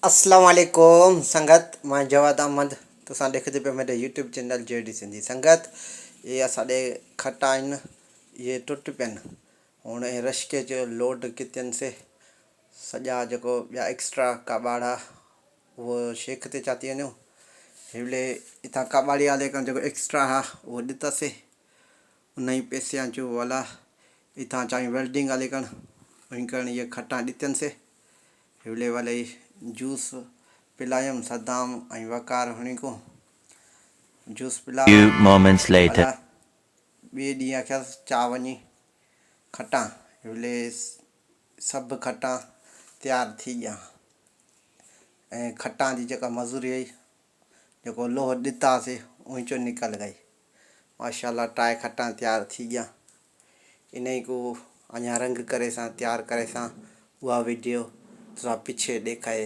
अस्सलाम वालेकुम संगत मैं जवाद अहमद तुसां देखते पे मेरे यूट्यूब चैनल जेडी सिंधी संगत ये असाडे खट्टा आहिनि ये टुट पियनि हुन रश्के जो लोड कितन से सॼा जेको ॿिया एक्स्ट्रा काॿाड़ा वो शेख ते चाती वञूं हिवले इतां काॿाड़ी वाले खां जेको एक्स्ट्रा हा उहो ॾितासीं उन ई पैसे जो वाला इतां चाहे वेल्डिंग वाले कण वहीं करण ये खट्टा ॾितनि से हिवले वाले जूस पिलायम सदाम ऐं वकार हुन को जूस पिला Few moments later. भला ॿिए ॾींहुं आखियां चा वञी खटा हिवले सभु खटा तयारु थी विया ऐं खटां जी जेका मज़ूरी हुई जेको लोह ॾितासीं उन चो निकल गई माशाल्लाह टाए खटा तयारु थी विया इन ई को अञा रंग करे सां तयारु करे सां उहा वीडियो थोड़ा पीछे ॾेखारे